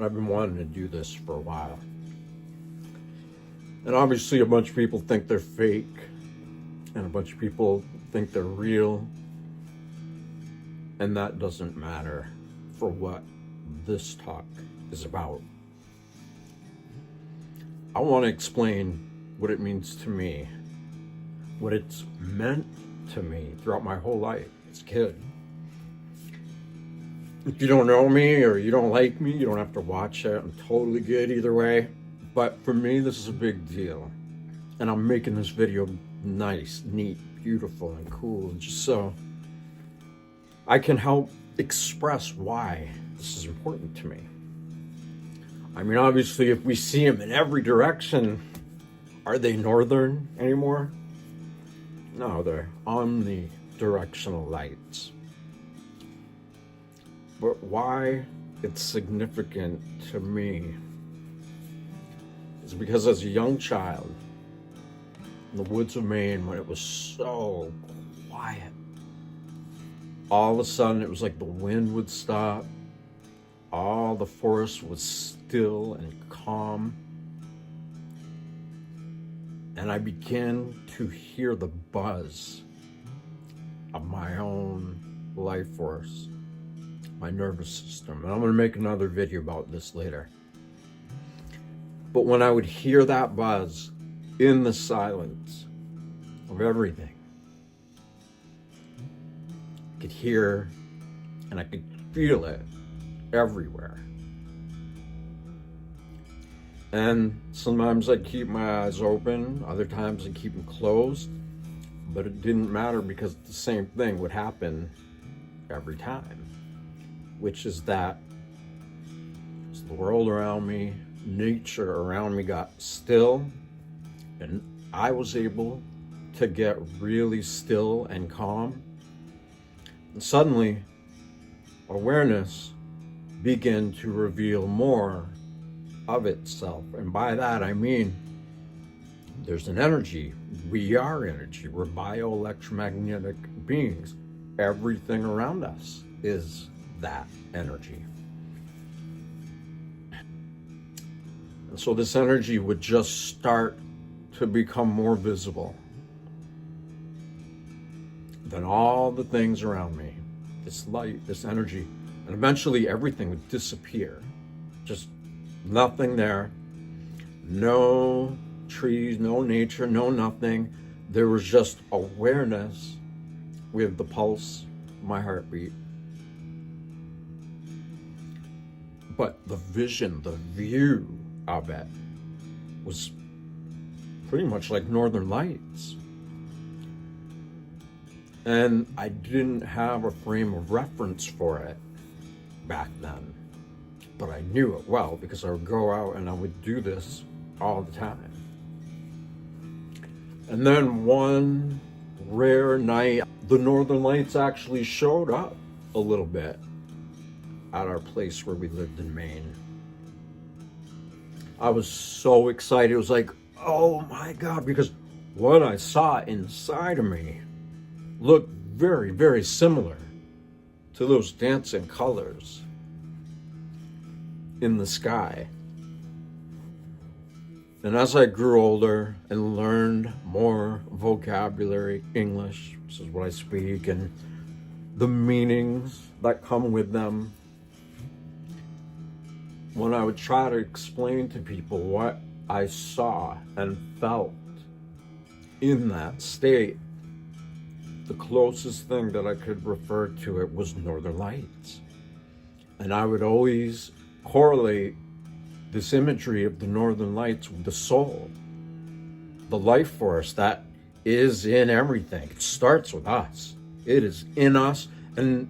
I've been wanting to do this for a while. And obviously a bunch of people think they're fake, and a bunch of people think they're real. And that doesn't matter for what this talk is about. I want to explain what it means to me, what it's meant to me throughout my whole life as a kid. If you don't know me or you don't like me, you don't have to watch it. I'm totally good either way. But for me, this is a big deal. And I'm making this video nice, neat, beautiful, and cool, just so I can help express why this is important to me. I mean, obviously, if we see them in every direction, are they northern anymore? No, they're omnidirectional lights. But why it's significant to me is because as a young child, in the woods of Maine, when it was so quiet, all of a sudden it was like the wind would stop, all the forest was still and calm, and I began to hear the buzz of my own life force, my nervous system. And I'm going to make another video about this later. But when I would hear that buzz in the silence of everything, I could hear and I could feel it everywhere. And sometimes I keep my eyes open, other times I keep them closed, but it didn't matter because the same thing would happen every time, which is that as the world around me, nature around me got still, and I was able to get really still and calm, and suddenly awareness began to reveal more of itself. And by that I mean there's an energy. We are energy. We're bioelectromagnetic beings. Everything around us is that energy. And so this energy would just start to become more visible than all the things around me. This light, this energy, and eventually everything would disappear. Just nothing there. No trees, no nature, no nothing. There was just awareness with the pulse of my heartbeat. But the vision, the view of it was pretty much like Northern Lights. And I didn't have a frame of reference for it back then, but I knew it well because I would go out and I would do this all the time. And then one rare night, the Northern Lights actually showed up a little bit at our place where we lived in Maine. I was so excited. It was like, oh my God, because what I saw inside of me looked very, very similar to those dancing colors in the sky. And as I grew older and learned more vocabulary, English, this is what I speak, and the meanings that come with them, when I would try to explain to people what I saw and felt in that state, the closest thing that I could refer to it was Northern Lights. And I would always correlate this imagery of the Northern Lights with the soul, the life force that is in everything. It starts with us. It is in us. And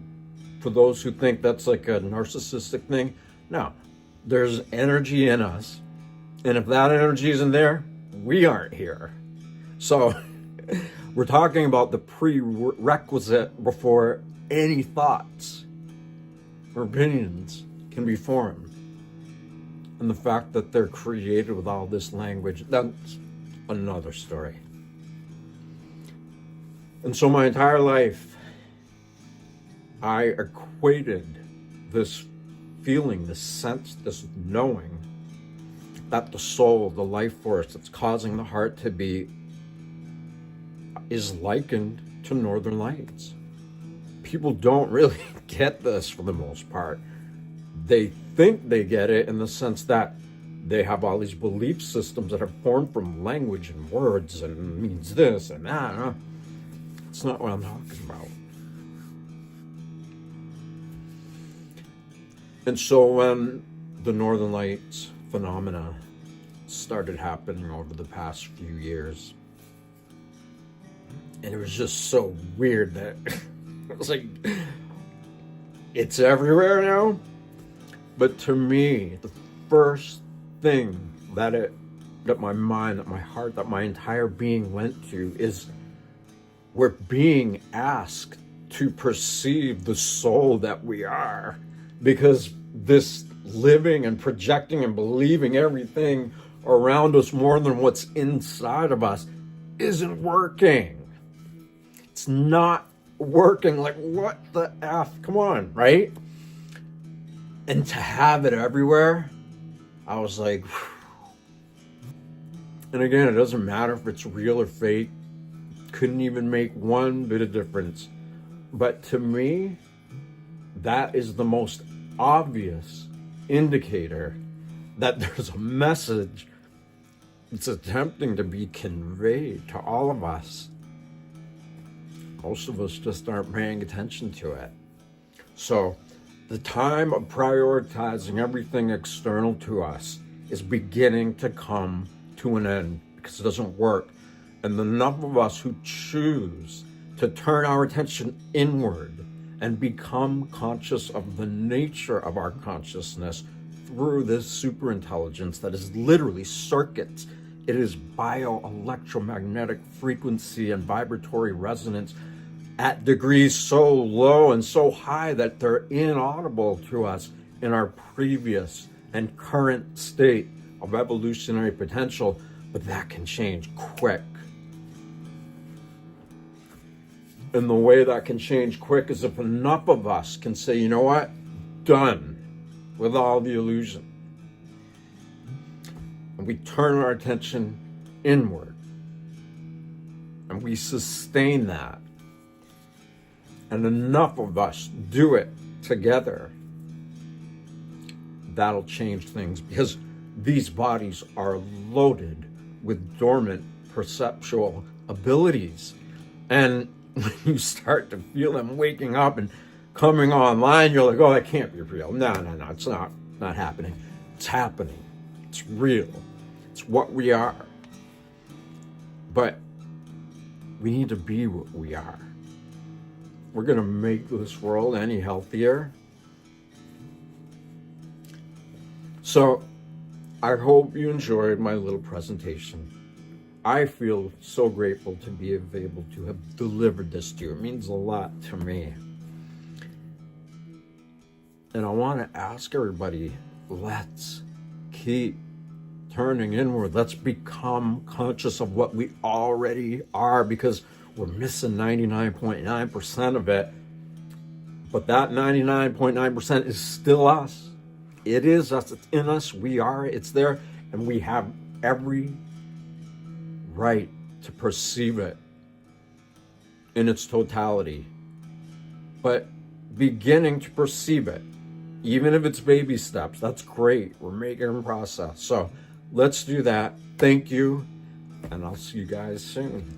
for those who think that's like a narcissistic thing, no, there's energy in us. And if that energy isn't there, we aren't here. So we're talking about the prerequisite before any thoughts or opinions can be formed. And the fact that they're created with all this language, that's another story. And so my entire life, I equated this feeling, this sense, this knowing that the soul, the life force that's causing the heart to beat, is likened to northern lights. People don't really get this for the most part. They think they get it in the sense that they have all these belief systems that are formed from language and words and means this and that. It's not what I'm talking about. And so when the Northern Lights phenomena started happening over the past few years, and it was just so weird that it was like, it's everywhere now. But to me, the first thing that my mind, that my heart, that my entire being went to is, we're being asked to perceive the soul that we are, because this living and projecting and believing everything around us more than what's inside of us isn't working. It's not working. Like, what the F? Come on, right? And to have it everywhere, I was like, whew. And again, it doesn't matter if it's real or fake. Couldn't even make one bit of difference. But to me, that is the most obvious indicator that there's a message that's attempting to be conveyed to all of us. Most of us just aren't paying attention to it. So the time of prioritizing everything external to us is beginning to come to an end, because it doesn't work. And the number of us who choose to turn our attention inward and become conscious of the nature of our consciousness through this superintelligence that is literally circuits. It is bioelectromagnetic frequency and vibratory resonance at degrees so low and so high that they're inaudible to us in our previous and current state of evolutionary potential. But that can change quick. And the way that can change quick is if enough of us can say, you know what? Done with all the illusion. And we turn our attention inward. And we sustain that. And enough of us do it together. That'll change things, because these bodies are loaded with dormant perceptual abilities. And when you start to feel them waking up and coming online, you're like, oh, that can't be real. No, it's not happening. It's happening. It's real. It's what we are. But we need to be what we are. We're going to make this world any healthier. So I hope you enjoyed my little presentation. I feel so grateful to be able to have delivered this to you. It means a lot to me. And I want to ask everybody, let's keep turning inward. Let's become conscious of what we already are, because we're missing 99.9% of it. But that 99.9% is still us. It is us. It's in us. We are. It's there. And we have every right to perceive it in its totality. But beginning to perceive it, even if it's baby steps, that's great. We're making a process. So let's do that. Thank you. And I'll see you guys soon.